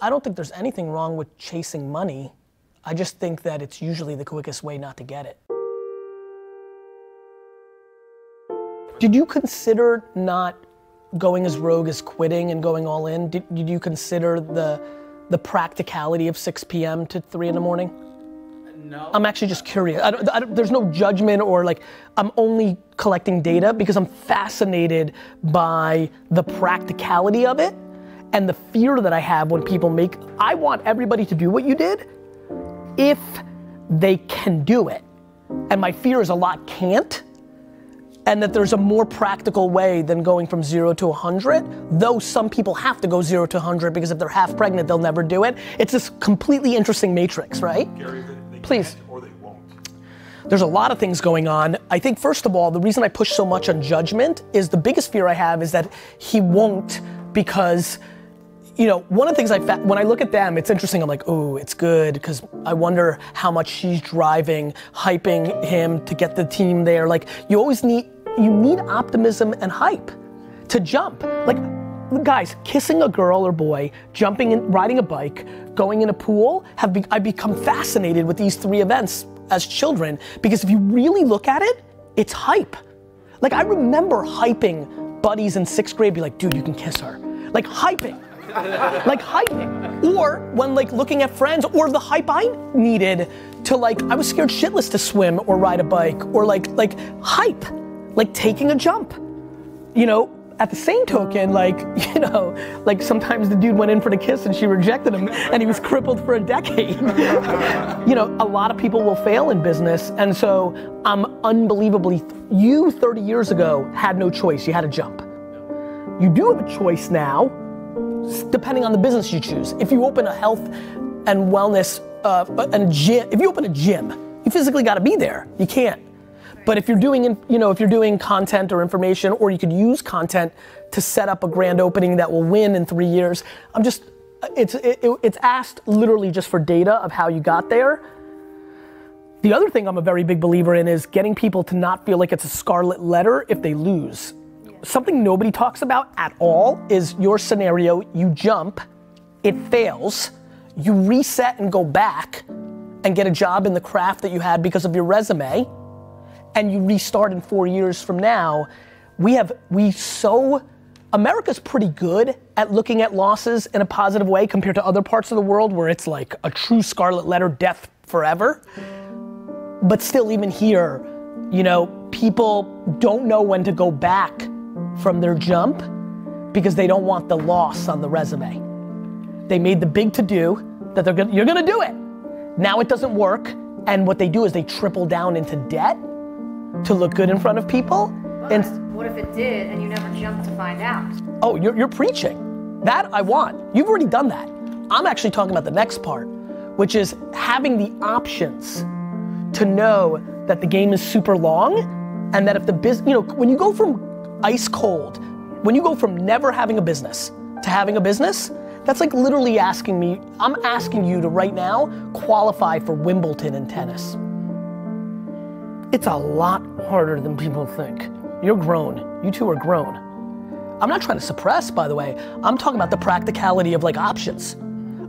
I don't think there's anything wrong with chasing money. I just think that it's usually the quickest way not to get it. Did you consider not going as rogue as quitting and going all in? Did you consider the practicality of 6 p.m. to 3 in the morning? No. I'm actually just curious. There's no judgment or like, I'm only collecting data because I'm fascinated by the practicality of it and the fear that I have when people I want everybody to do what you did if they can do it. And my fear is a lot can't, and that there's a more practical way than going from 0 to 100, though some people have to go 0 to 100 because if they're half pregnant, they'll never do it. It's this completely interesting matrix, right? Gary, they Please. can't or they won't. There's a lot of things going on. I think first of all, the reason I push so much on judgment is the biggest fear I have is that he won't because, you know, one of the things when I look at them, it's interesting, I'm like, oh, it's good, because I wonder how much she's driving, hyping him to get the team there. Like, you need optimism and hype to jump. Like, guys, kissing a girl or boy, jumping in, riding a bike, going in a pool, I've become fascinated with these 3 events as children, because if you really look at it, it's hype. Like, I remember hyping buddies in 6th grade, be like, dude, you can kiss her. Like, hyping. Like, hyping. Or when like looking at friends, or the hype I needed to like, I was scared shitless to swim or ride a bike, or like hype. Like taking a jump, you know, at the same token, like, you know, like sometimes the dude went in for the kiss and she rejected him and he was crippled for a decade. You know, a lot of people will fail in business, and so I'm unbelievably, you 30 years ago had no choice, you had to jump. You do have a choice now, depending on the business you choose. If you open a health and wellness and gym, if you open a gym, you physically gotta be there, you can't. But if you're doing, you know, if you're doing content or information, or you could use content to set up a grand opening that will win in 3 years, it's asked literally just for data of how you got there. The other thing I'm a very big believer in is getting people to not feel like it's a scarlet letter if they lose. Something nobody talks about at all is your scenario, you jump, it fails, you reset and go back and get a job in the craft that you had because of your resume, and you restart in 4 years from now. America's pretty good at looking at losses in a positive way compared to other parts of the world where it's like a true scarlet letter, death forever. But still, even here, you know, people don't know when to go back from their jump because they don't want the loss on the resume. They made the big to-do that you're gonna do it. Now it doesn't work, and what they do is they triple down into debt to look good in front of people. But what if it did and you never jumped to find out? Oh, you're preaching. That I want. You've already done that. I'm actually talking about the next part, which is having the options to know that the game is super long, and that if the business, you know, when you go from ice cold, when you go from never having a business to having a business, that's like literally asking me, I'm asking you to right now qualify for Wimbledon in tennis. It's a lot harder than people think. You're grown, you two are grown. I'm not trying to suppress, by the way. I'm talking about the practicality of like options.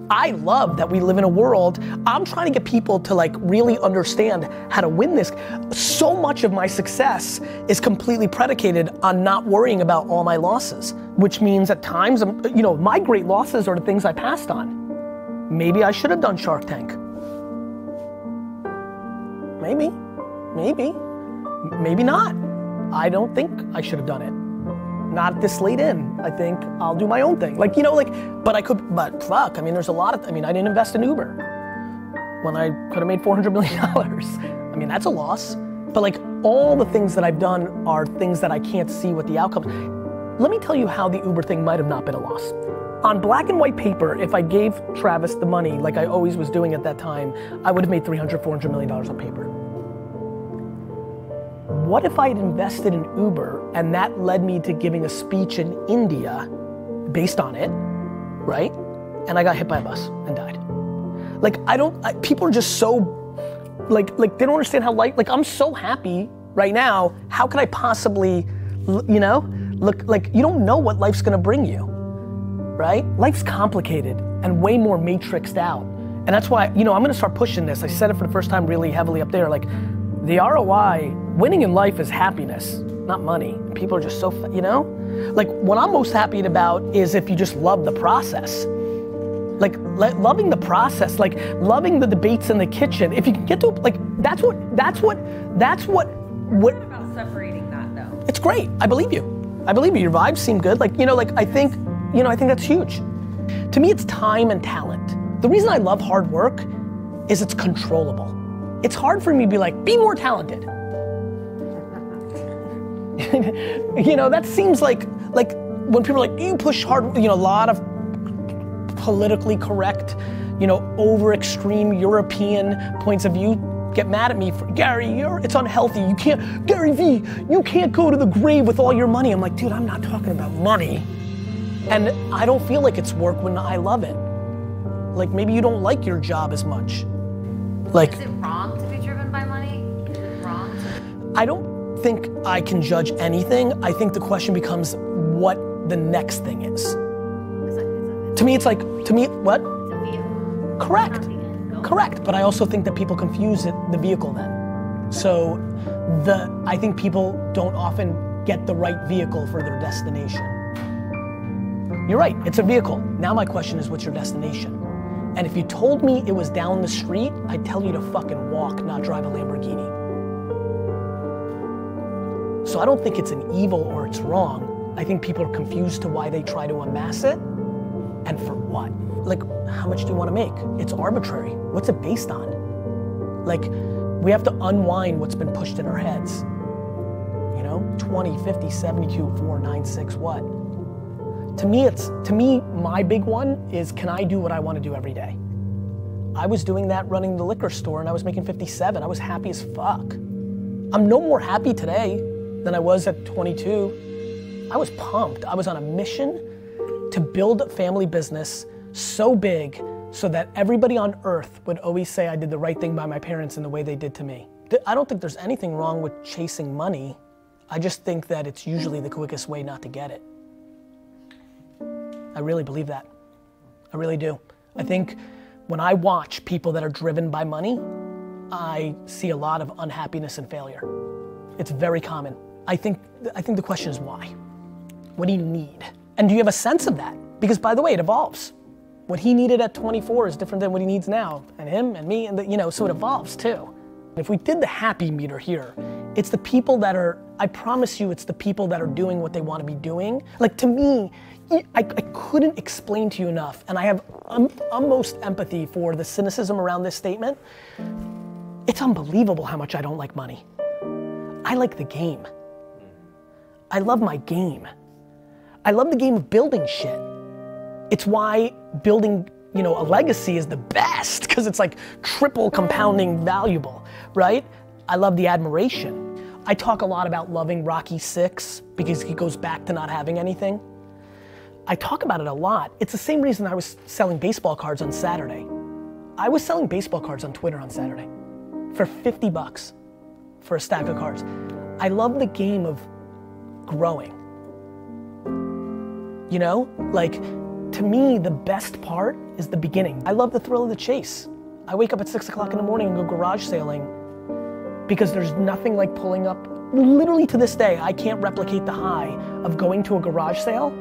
I love that we live in a world, I'm trying to get people to like really understand how to win this. So much of my success is completely predicated on not worrying about all my losses, which means at times, you know, my great losses are the things I passed on. Maybe I should have done Shark Tank. Maybe not. I don't think I should have done it. Not this late in. I think I'll do my own thing. Like, you know, like, but fuck, I mean, there's a lot of, I didn't invest in Uber when I could have made $400 million. I mean, that's a loss. But like, all the things that I've done are things that I can't see what the outcomes. Let me tell you how the Uber thing might have not been a loss. On black and white paper, if I gave Travis the money, like I always was doing at that time, I would have made $300, $400 million on paper. What if I had invested in Uber and that led me to giving a speech in India based on it, right? And I got hit by a bus and died. Like, people are just so, like they don't understand how like I'm so happy right now. How could I possibly, look like you don't know what life's gonna bring you, right? Life's complicated. and way more matrixed out. And that's why, I'm gonna start pushing this. I said it for the first time really heavily up there, like the ROI, winning in life is happiness, not money. People are just so, Like what I'm most happy about is if you just love the process. Like loving the process, like loving the debates in the kitchen. If you can get to, like, that's what. What about separating that though? It's great, I believe you. Your vibes seem good. Like, I think that's huge. To me, it's time and talent. The reason I love hard work is it's controllable. It's hard for me to be like, be more talented. That seems like when people are like, you push hard, a lot of politically correct, over extreme European points of view get mad at me for, Gary, it's unhealthy. You can't, GaryVee, you can't go to the grave with all your money. I'm like, dude, I'm not talking about money. And I don't feel like it's work when I love it. Like maybe you don't like your job as much. Like, is it wrong to be driven by money? Is it wrong to... I don't think I can judge anything. I think the question becomes what the next thing is. To me, what? It's a vehicle. Correct. Correct, but I also think that people confuse the vehicle then. So I think people don't often get the right vehicle for their destination. You're right, it's a vehicle. Now my question is, what's your destination? And if you told me it was down the street, I'd tell you to fucking walk, not drive a Lamborghini. So I don't think it's an evil or it's wrong. I think people are confused to why they try to amass it and for what. Like, how much do you want to make? It's arbitrary. What's it based on? Like, we have to unwind what's been pushed in our heads. 20, 50, 72, 4, 9, 6, what? To me, my big one is, can I do what I want to do every day? I was doing that running the liquor store and I was making 57. I was happy as fuck. I'm no more happy today than I was at 22. I was pumped. I was on a mission to build a family business so big so that everybody on earth would always say I did the right thing by my parents in the way they did to me. I don't think there's anything wrong with chasing money. I just think that it's usually the quickest way not to get it. I really believe that. I really do. I think when I watch people that are driven by money, I see a lot of unhappiness and failure. It's very common. I think the question is why? What do you need? And do you have a sense of that? Because by the way, it evolves. What he needed at 24 is different than what he needs now, and him and me, and so it evolves too. If we did the happy meter here, it's the people that are, I promise you, it's the people that are doing what they want to be doing. Like to me, I couldn't explain to you enough, and I have utmost empathy for the cynicism around this statement. It's unbelievable how much I don't like money. I like the game. I love my game. I love the game of building shit. It's why building, a legacy is the best, because it's like triple compounding valuable, right? I love the admiration. I talk a lot about loving Rocky VI because he goes back to not having anything. I talk about it a lot. It's the same reason I was selling baseball cards on Saturday. I was selling baseball cards on Twitter on Saturday for $50 for a stack of cards. I love the game of growing. To me, the best part is the beginning. I love the thrill of the chase. I wake up at 6 o'clock in the morning and go garage sailing because there's nothing like pulling up. Literally to this day, I can't replicate the high of going to a garage sale,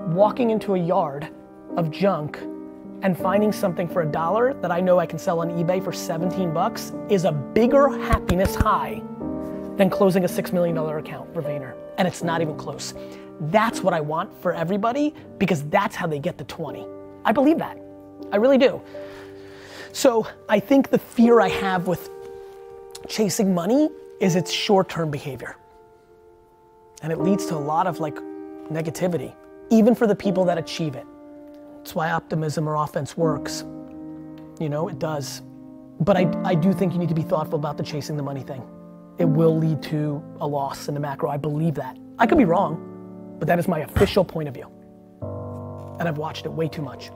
walking into a yard of junk and finding something for $1 that I know I can sell on eBay for $17 is a bigger happiness high than closing a $6 million account for Vayner. And it's not even close. That's what I want for everybody because that's how they get to 20. I believe that. I really do. So I think the fear I have with chasing money is its short-term behavior. And it leads to a lot of negativity, even for the people that achieve it. That's why optimism or offense works. It does. But I do think you need to be thoughtful about the chasing the money thing. It will lead to a loss in the macro. I believe that. I could be wrong, but that is my official point of view. And I've watched it way too much.